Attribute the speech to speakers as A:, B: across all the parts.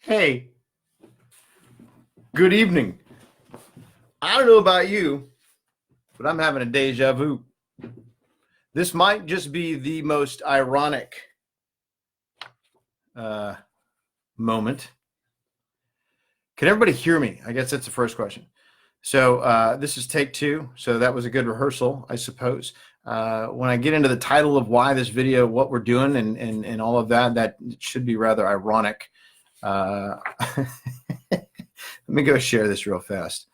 A: Hey, good evening. I don't know about you, but I'm having a deja vu. This might just be the most ironic uh, moment. Can everybody hear me? I guess that's the first question. So this is take two. So that was a good rehearsal, I suppose. When I get into the title of why this video, what we're doing, and all of that, that should be rather ironic. Let me go share this real fast.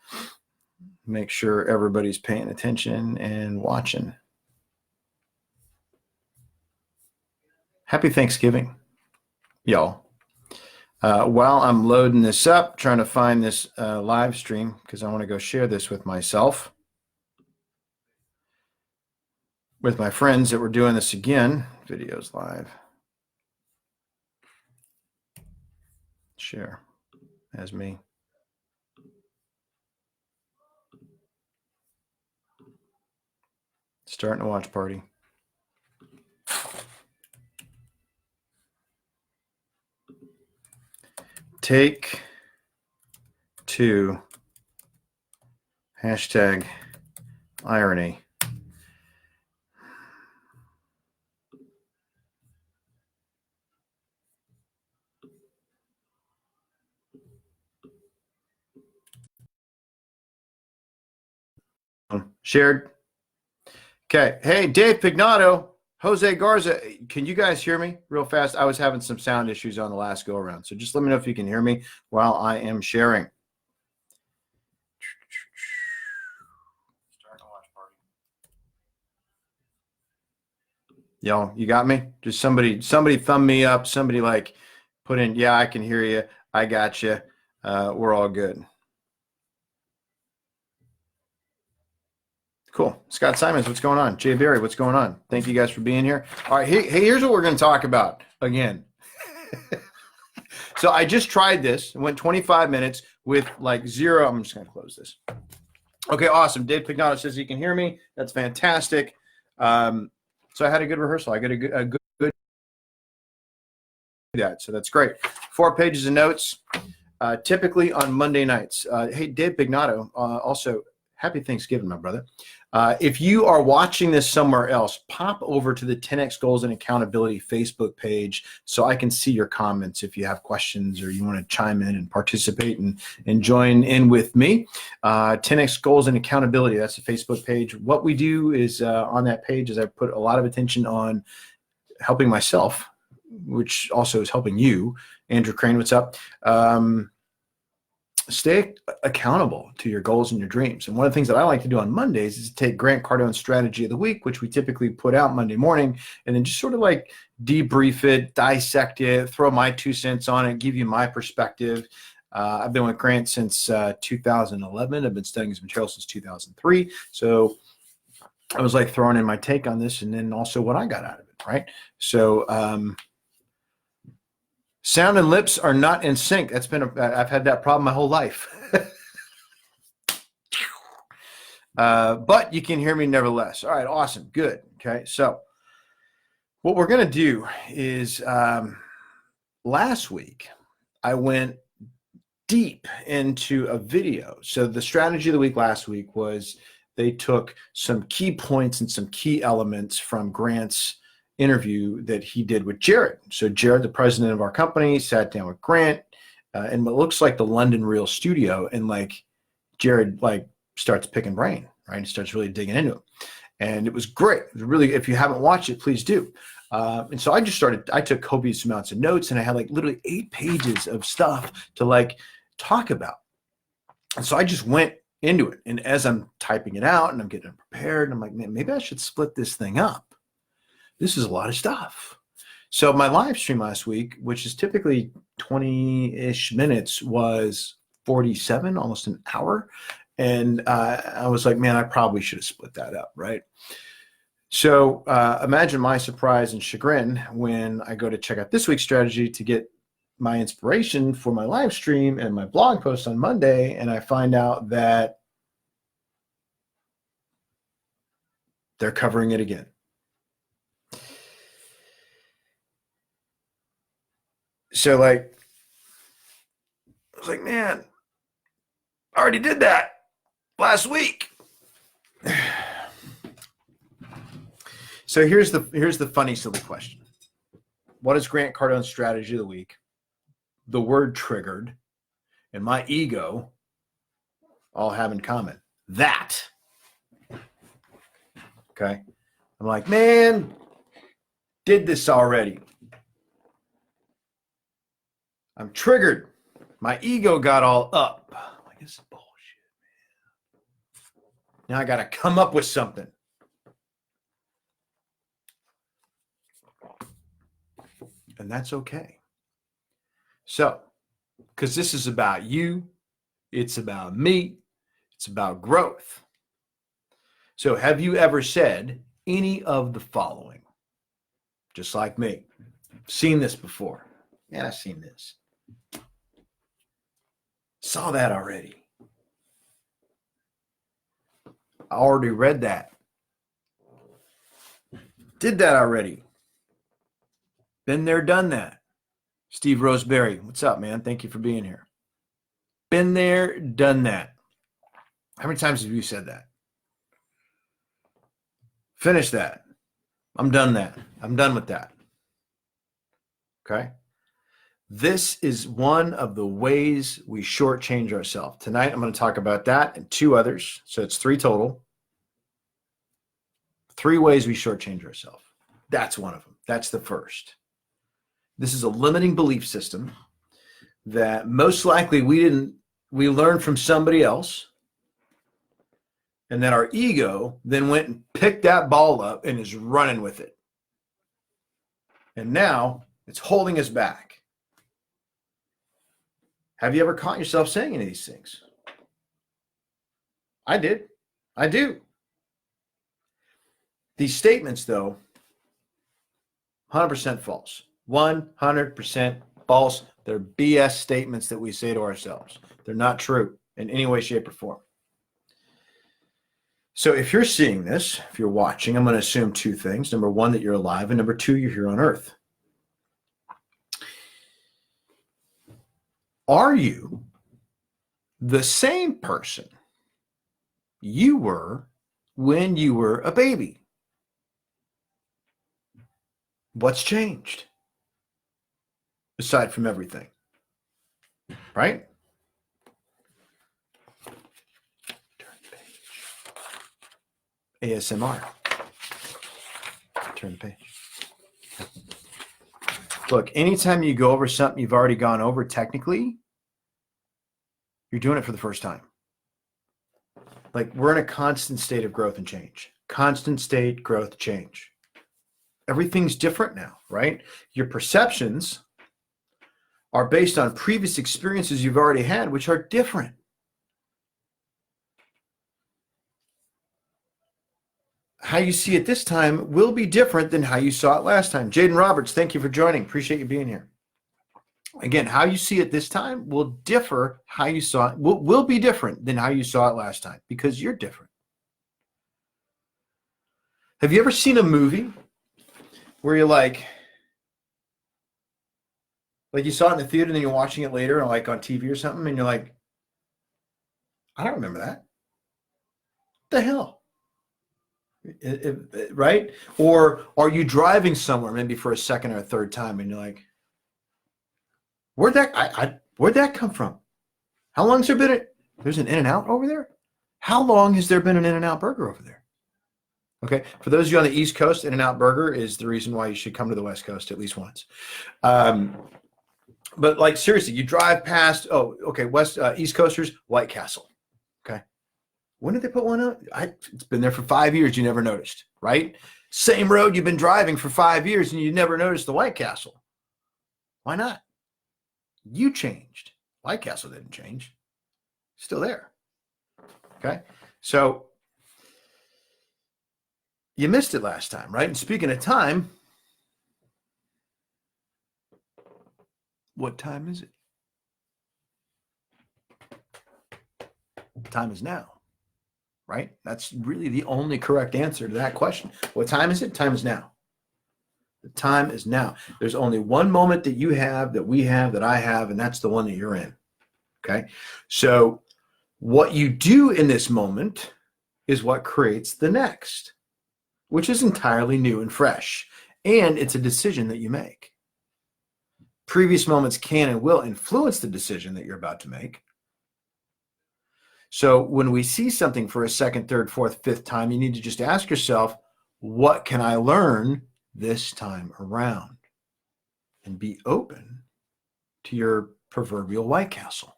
A: Make sure everybody's paying attention and watching. Happy Thanksgiving, y'all. While I'm loading this up, trying to find this live stream because I want to go share this with myself, with my friends that we're doing this again. Videos live. Share as me. Starting a watch party. Take two. Hashtag irony. Shared. Okay. Hey, Dave Pignato, Jose Garza. Can you guys hear me real fast? I was having some sound issues on the last go around. So just let me know if you can hear me while I am sharing. Y'all, you got me? Just somebody thumb me up. Somebody like put in, yeah, I can hear you. I got you. We're all good. Cool. Scott Simons, what's going on? Jay Berry, what's going on? Thank you guys for being here. All right, hey, here's what we're going to talk about again. So I just tried this. It went 25 minutes with like zero. I'm just going to close this. Okay, awesome. Dave Pignato says he can hear me. That's fantastic. So I had a good rehearsal. I got a good that. So that's great. 4 pages of notes, typically on Monday nights. Hey, Dave Pignato, also happy Thanksgiving, my brother. If you are watching this somewhere else, pop over to the 10X Goals and Accountability Facebook page so I can see your comments if you have questions or you want to chime in and participate and join in with me. 10X Goals and Accountability, that's the Facebook page. What we do is on that page is I put a lot of attention on helping myself, which also is helping you. Andrew Crane, what's up? Stay accountable to your goals and your dreams. And one of the things that I like to do on Mondays is to take Grant Cardone's strategy of the week, which we typically put out Monday morning, and then just sort of like debrief it, dissect it, throw my 2 cents on it, give you my perspective. I've been with Grant since 2011. I've been studying his material since 2003. So I was like throwing in my take on this and then also what I got out of it, right? So sound and lips are not in sync. I've had that problem my whole life. But you can hear me nevertheless. All right, awesome, good. Okay, so what we're going to do is last week I went deep into a video. So the strategy of the week last week was they took some key points and some key elements from Grant's interview that he did with Jared. So Jared, the president of our company, sat down with Grant in what looks like the London Real studio, and like Jared like starts picking brain, right? He starts really digging into it. And it was great. It was really, if you haven't watched it, please do. And so I took copious amounts of notes and I had like literally 8 pages of stuff to like talk about. And so I just went into it. And as I'm typing it out and I'm getting it prepared, and I'm like, man, maybe I should split this thing up. This is a lot of stuff. So my live stream last week, which is typically 20-ish minutes, was 47, almost an hour. And I was like, man, I probably should have split that up, right? So imagine my surprise and chagrin when I go to check out this week's strategy to get my inspiration for my live stream and my blog post on Monday, and I find out that they're covering it again. So like was like, man, I already did that last week. So here's the funny, silly question. What is Grant Cardone's strategy of the week? The word triggered and my ego all have in common. That. Okay. I'm like, man, did this already. I'm triggered. My ego got all up. I'm like, this is bullshit, man. Now I got to come up with something. And that's okay. So, because this is about you, it's about me, it's about growth. So, have you ever said any of the following? Just like me. Seen this before. Yeah, I've seen this. Saw that already. I already read that. Did that already. Been there, done that. Steve Roseberry, what's up, man? Thank you for being here. Been there, done that. How many times have you said that? Finish that. I'm done that. I'm done with that. Okay? This is one of the ways we shortchange ourselves. Tonight, I'm going to talk about that and two others. So it's 3 total. 3 ways we shortchange ourselves. That's one of them. That's the first. This is a limiting belief system that most likely we learned from somebody else, and that our ego then went and picked that ball up and is running with it. And now it's holding us back. Have you ever caught yourself saying any of these things? I did. I do. These statements, though, 100% false. 100% false. They're BS statements that we say to ourselves. They're not true in any way, shape, or form. So if you're seeing this, if you're watching, I'm going to assume 2 things. Number 1, that you're alive, and number 2, you're here on earth. Are you the same person you were when you were a baby? What's changed? Aside from everything, right? Turn the page. ASMR. Turn the page. Look, anytime you go over something you've already gone over, technically, you're doing it for the first time. Like, we're in a constant state of growth and change. Constant state, growth, change. Everything's different now, right? Your perceptions are based on previous experiences you've already had, which are different. How you see it this time will be different than how you saw it last time. Jaden Roberts, thank you for joining. Appreciate you being here. Again, how you see it this time will differ. How you saw it will be different than how you saw it last time, because you're different. Have you ever seen a movie where you're like you saw it in the theater and then you're watching it later, or like on TV or something, and you're like, I don't remember that. What the hell? Right? Or are you driving somewhere maybe for a second or a third time and you're like, where'd that come from? How long's there been there's an In-N-Out over there? How long has there been an In-N-Out burger over there? Okay, for those of you on the East Coast, In-N-Out burger is the reason why you should come to the West Coast at least once. But like, seriously, you drive past, East Coasters, White Castle. Okay. When did they put one out? It's been there for 5 years. You never noticed, right? Same road you've been driving for 5 years and you never noticed the White Castle. Why not? You changed. White Castle didn't change. Still there. Okay. So you missed it last time, right? And speaking of time, what time is it? Time is now, right? That's really the only correct answer to that question. What time is it? Time is now. The time is now. There's only one moment that you have, that we have, that I have, and that's the one that you're in. Okay. So what you do in this moment is what creates the next, which is entirely new and fresh. And it's a decision that you make. Previous moments can and will influence the decision that you're about to make. So when we see something for a second, third, fourth, fifth time, you need to just ask yourself, what can I learn this time around? And be open to your proverbial White Castle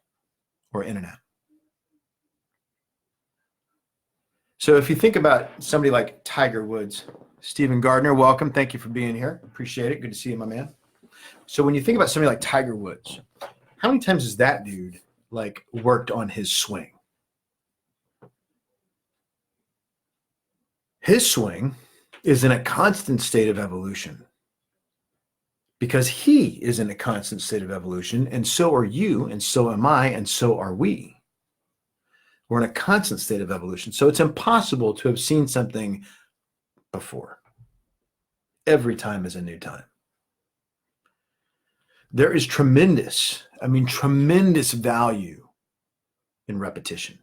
A: or internet. So if you think about somebody like Tiger Woods, Stephen Gardner, welcome. Thank you for being here. Appreciate it. Good to see you, my man. So when you think about somebody like Tiger Woods, how many times has that dude like worked on his swing? His swing is in a constant state of evolution because he is in a constant state of evolution, and so are you, and so am I, and so are we. We're in a constant state of evolution. So it's impossible to have seen something before. Every time is a new time. There is tremendous value in repetition.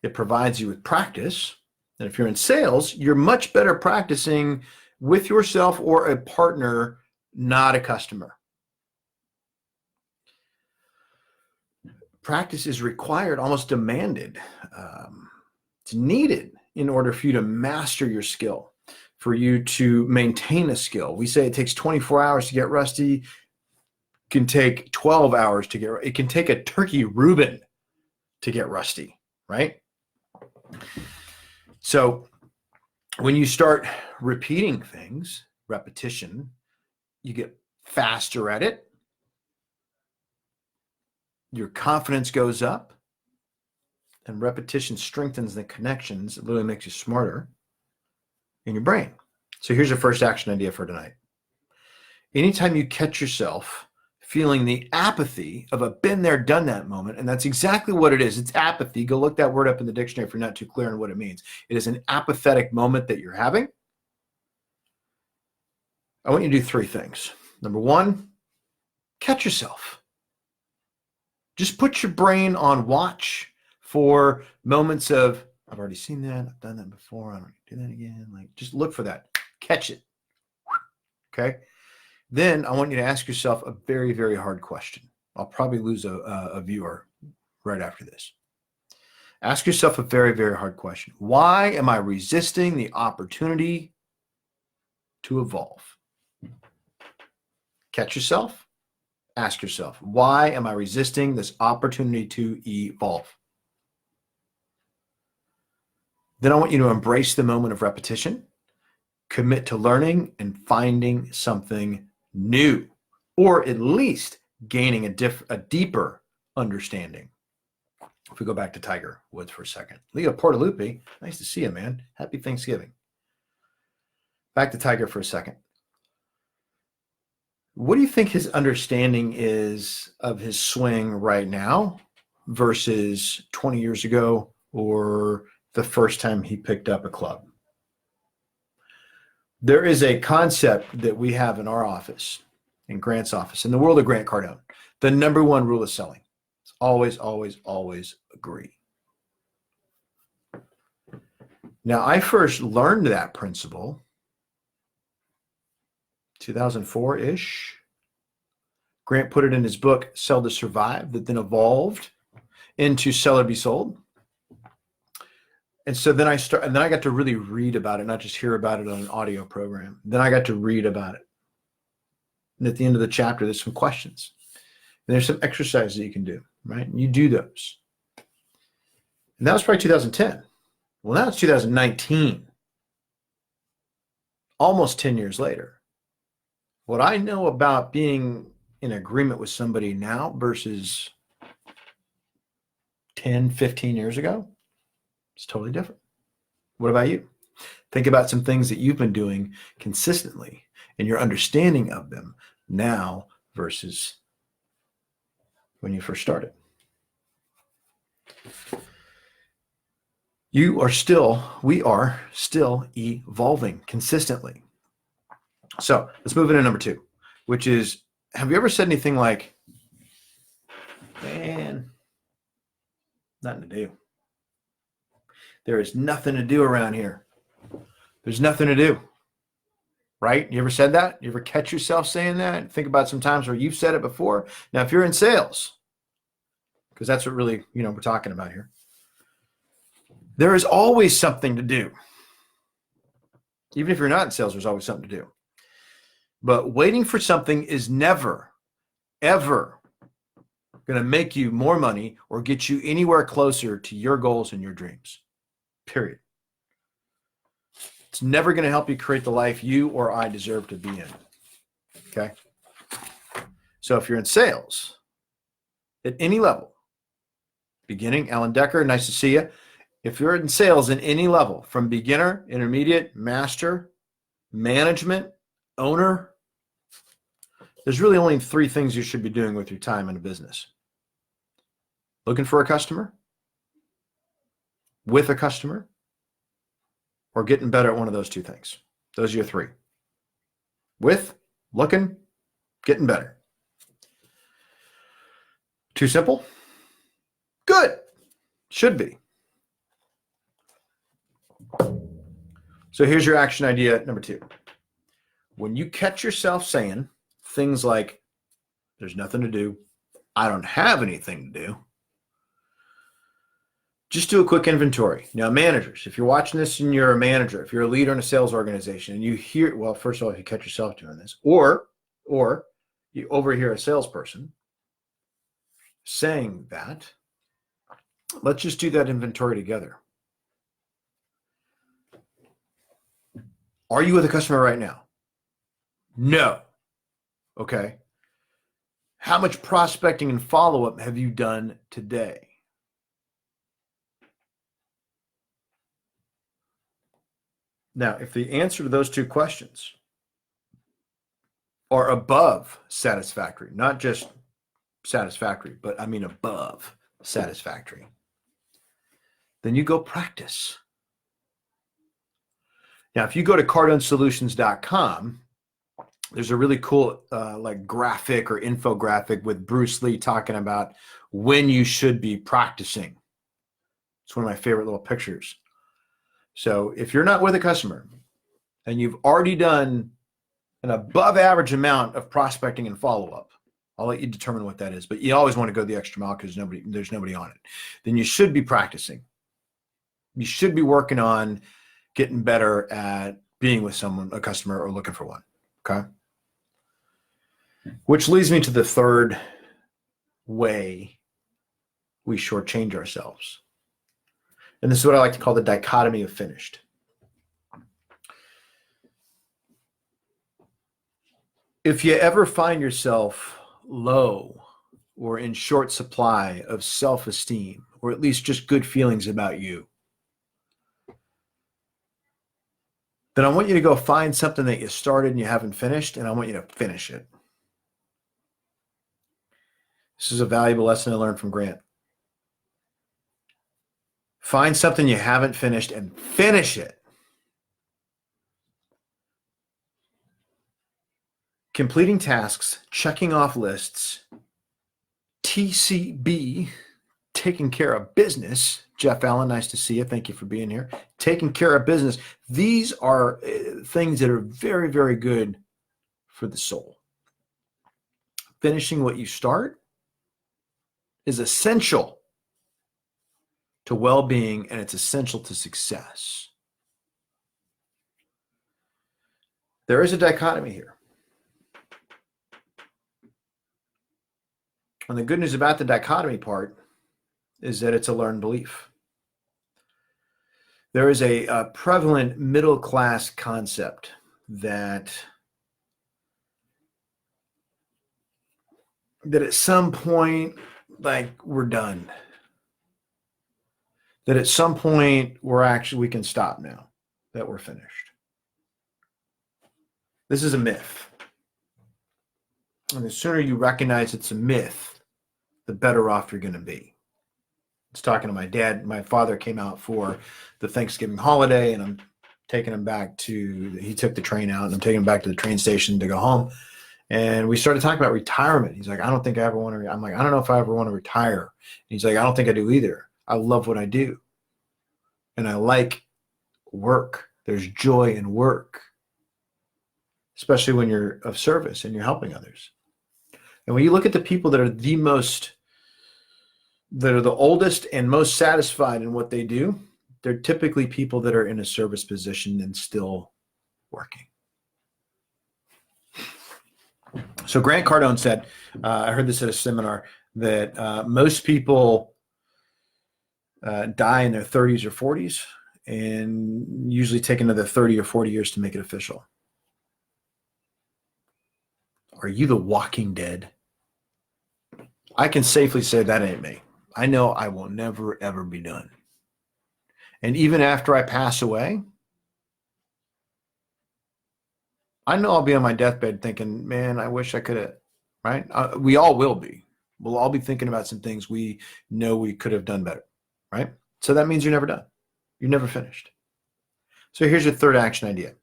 A: It provides you with practice. And if you're in sales, you're much better practicing with yourself or a partner, not a customer. Practice is required, almost demanded. It's needed in order for you to master your skill, for you to maintain a skill. We say it takes 24 hours to get rusty. It can take 12 hours to get. It can take a turkey Reuben to get rusty, right? So when you start repeating things, repetition, you get faster at it. Your confidence goes up, and repetition strengthens the connections. It literally makes you smarter in your brain. So here's your first action idea for tonight. Anytime you catch yourself feeling the apathy of a been there, done that moment, and that's exactly what it is. It's apathy. Go look that word up in the dictionary if you're not too clear on what it means. It is an apathetic moment that you're having. I want you to do three things. Number one, catch yourself. Just put your brain on watch for moments of, I've already seen that, I've done that before, I don't need to do that again. Like, just look for that. Catch it. Okay? Then I want you to ask yourself a very, very hard question. I'll probably lose a viewer right after this. Ask yourself a very, very hard question. Why am I resisting the opportunity to evolve? Catch yourself. Ask yourself, why am I resisting this opportunity to evolve? Then I want you to embrace the moment of repetition, commit to learning and finding something new, or at least gaining a deeper understanding. If we go back to Tiger Woods for a second. Leo Portalupi, nice to see you, man. Happy Thanksgiving. Back to Tiger for a second. What do you think his understanding is of his swing right now versus 20 years ago or the first time he picked up a club? There is a concept that we have in our office, in Grant's office, in the world of Grant Cardone. The number one rule of selling is always, always, always agree. Now, I first learned that principle 2004-ish. Grant put it in his book, Sell to Survive, that then evolved into Sell or Be Sold. And so then I got to really read about it, not just hear about it on an audio program. Then I got to read about it. And at the end of the chapter, there's some questions. And there's some exercises that you can do, right? And you do those. And that was probably 2010. Well, now it's 2019. Almost 10 years later. What I know about being in agreement with somebody now versus 10, 15 years ago, it's totally different. What about you? Think about some things that you've been doing consistently and your understanding of them now versus when you first started. We are still evolving consistently. So let's move into number two, which is, have you ever said anything like, Man, nothing to do. There is nothing to do around here. There's nothing to do. Right? You ever said that? You ever catch yourself saying that? Think about some times where you've said it before. Now, if you're in sales, because that's what really, we're talking about here. There is always something to do. Even if you're not in sales, there's always something to do. But waiting for something is never, ever going to make you more money or get you anywhere closer to your goals and your dreams. Period. It's never going to help you create the life you or I deserve to be in. Okay? So if you're in sales at any level, beginning, Alan Decker, nice to see you. If you're in sales in any level, from beginner, intermediate, master, management, owner, there's really only 3 things you should be doing with your time in a business. Looking for a customer, with a customer, or getting better at one of those 2 things. Those are your 3. With, looking, getting better. Too simple? Good. Should be. So here's your action idea number 2. When you catch yourself saying things like, there's nothing to do, I don't have anything to do, just do a quick inventory. Now, managers, if you're watching this and you're a manager, if you're a leader in a sales organization and you hear, well, first of all, if you catch yourself doing this, or you overhear a salesperson saying that, let's just do that inventory together. Are you with a customer right now? No. Okay. How much prospecting and follow-up have you done today? Now, if the answer to those 2 questions are above satisfactory, not just satisfactory, but I mean above satisfactory, then you go practice. Now, if you go to cardonesolutions.com, there's a really cool graphic or infographic with Bruce Lee talking about when you should be practicing. It's one of my favorite little pictures. So if you're not with a customer and you've already done an above average amount of prospecting and follow-up, I'll let you determine what that is, but you always want to go the extra mile because there's nobody on it. Then you should be practicing. You should be working on getting better at being with someone, a customer, or looking for one. Okay. Which leads me to the 3rd way we shortchange ourselves. And this is what I like to call the dichotomy of finished. If you ever find yourself low or in short supply of self-esteem, or at least just good feelings about you, then I want you to go find something that you started and you haven't finished, and I want you to finish it. This is a valuable lesson I learned from Grant. Find something you haven't finished and finish it. Completing tasks, checking off lists, TCB, taking care of business. Jeff Allen, nice to see you. Thank you for being here. Taking care of business. These are things that are very, very good for the soul. Finishing what you start is essential to well-being, and it's essential to success. There is a dichotomy here. And the good news about the dichotomy part is that it's a learned belief. There is a prevalent middle-class concept that at some point, we're done. That at some point, we can stop now, that we're finished. This is a myth. And the sooner you recognize it's a myth, the better off you're going to be. I was talking to my dad. My father came out for the Thanksgiving holiday, and I'm taking him back he took the train out, and I'm taking him back to the train station to go home. And we started talking about retirement. He's like, I don't think I ever want to. I'm like, I don't know if I ever want to retire. And he's like, I don't think I do either. I love what I do. And I like work. There's joy in work, especially when you're of service and you're helping others. And when you look at the people that are the oldest and most satisfied in what they do, they're typically people that are in a service position and still working. So Grant Cardone said, I heard this at a seminar, that most people die in their 30s or 40s and usually take another 30 or 40 years to make it official. Are you the walking dead? I can safely say that ain't me. I know I will never, ever be done. And even after I pass away, I know I'll be on my deathbed thinking, man, I wish I could have, right? We all will be. We'll all be thinking about some things we know we could have done better, right? So that means you're never done. You're never finished. So here's your third action idea.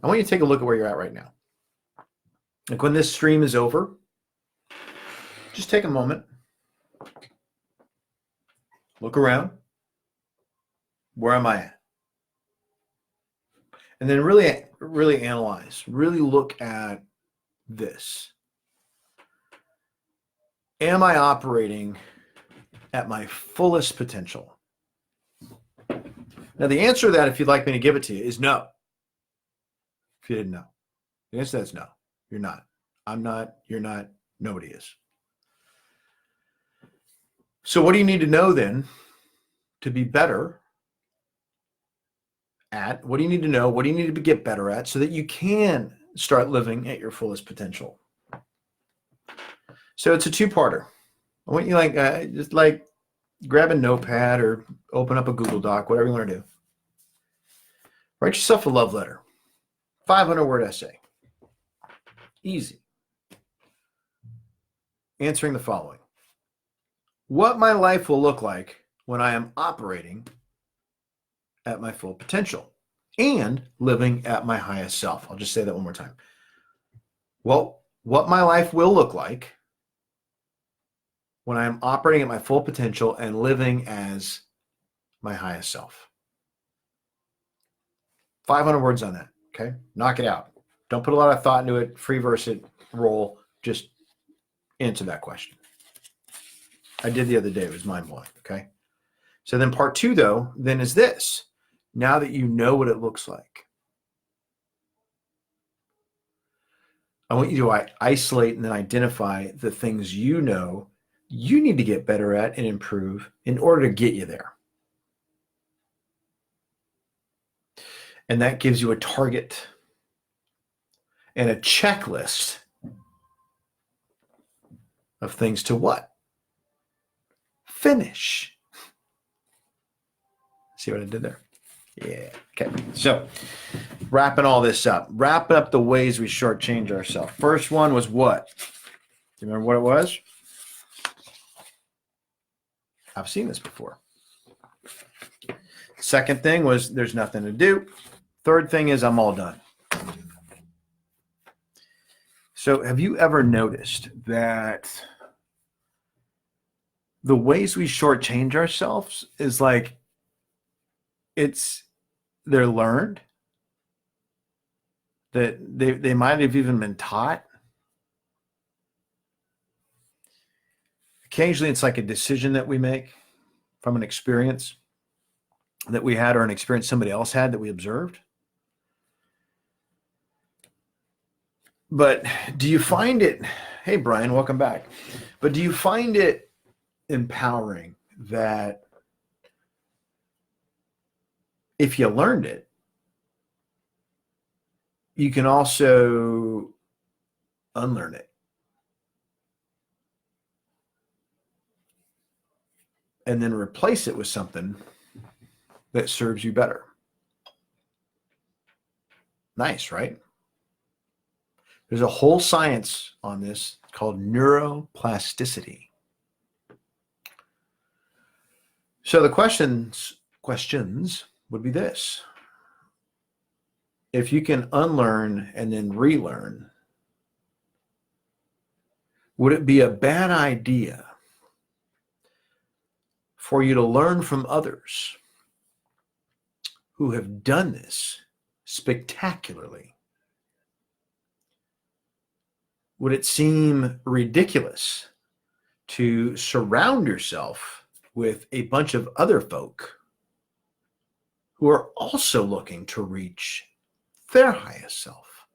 A: I want you to take a look at where you're at right now. Like when this stream is over, just take a moment, look around. Where am I at? And then really analyze, really look at this. Am I operating at my fullest potential? Now, the answer to that, if you'd like me to give it to you, is no. If you didn't know, the answer to that is no. You're not. I'm not. You're not. Nobody is. So what do you need to know then to be better at? What do you need to know? What do you need to get better at so that you can start living at your fullest potential? So it's a two-parter. I want you just grab a notepad or open up a Google Doc, whatever you want to do. Write yourself a love letter, 500-word essay. Easy. Answering the following. What my life will look like when I am operating at my full potential and living at my highest self. I'll just say that one more time. Well, what my life will look like when I am operating at my full potential and living as my highest self. 500 words on that, okay? Knock it out. Don't put a lot of thought into it. Free verse it, roll. Just answer that question. I did the other day. It was mind-blowing, okay? So then part two, though, then is this. Now that you know what it looks like, I want you to isolate and then identify the things you know you need to get better at and improve in order to get you there. And that gives you a target and a checklist of things to what? Finish. See what I did there? Yeah. Okay. So wrapping all this up, wrapping up the ways we shortchange ourselves. First one was what? Do you remember what it was? I've seen this before. Second thing was there's nothing to do. Third thing is I'm all done. So have you ever noticed that the ways we shortchange ourselves is like they're learned, that they might have even been taught. Occasionally it's like a decision that we make from an experience that we had or an experience somebody else had that we observed. But do you find it, hey Brian, welcome back. But do you find it empowering that if you learned it, you can also unlearn it and then replace it with something that serves you better? Nice, right? There's a whole science on this called neuroplasticity. So the questions would be this. If you can unlearn and then relearn, Would it be a bad idea for you to learn from others who have done this spectacularly? Would it seem ridiculous to surround yourself with a bunch of other folk who are also looking to reach their highest self?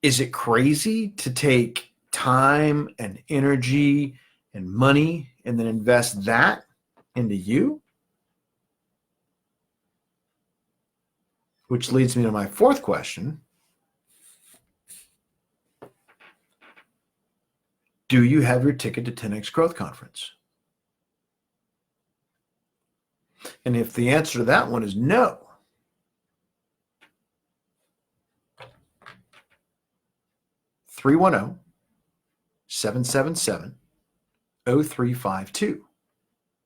A: Is it crazy to take time and energy and money and then invest that into you? Which leads me to my fourth question. Do you have your ticket to 10X Growth Conference? And if the answer to that one is no, (310-777-0352).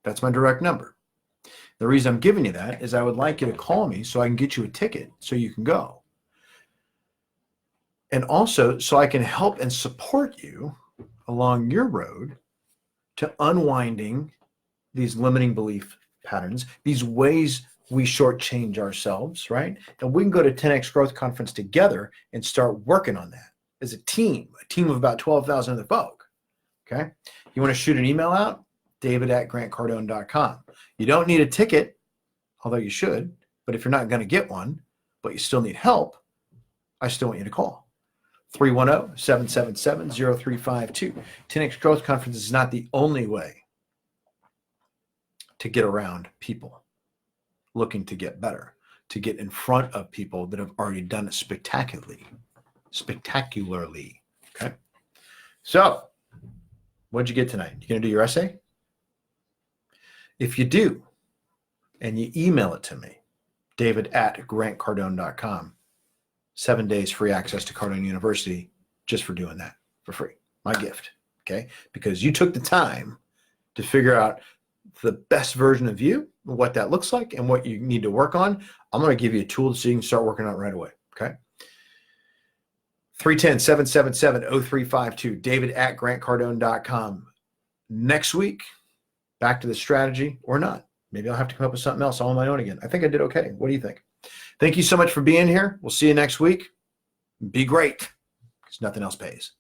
A: That's my direct number. The reason I'm giving you that is I would like you to call me so I can get you a ticket so you can go. And also so I can help and support you along your road to unwinding these limiting belief patterns, these ways we shortchange ourselves, right? And we can go to 10X Growth Conference together and start working on that as a team of about 12,000 other folk, okay? You want to shoot an email out? david@grantcardone.com. You don't need a ticket, although you should, but if you're not going to get one, but you still need help, I still want you to call. 310-777-0352. 10X Growth Conference is not the only way to get around people looking to get better, to get in front of people that have already done it spectacularly. Okay? So, what'd you get tonight? You going to do your essay? If you do, and you email it to me, david@grantcardone.com, 7 days free access to Cardone University just for doing that for free. My gift, okay? Because you took the time to figure out the best version of you, what that looks like, and what you need to work on. I'm going to give you a tool so you can start working on it right away, okay? 310-777-0352, david@grantcardone.com. Next week, back to the strategy or not. Maybe I'll have to come up with something else all on my own again. I think I did okay. What do you think? Thank you so much for being here. We'll see you next week. Be great, because nothing else pays.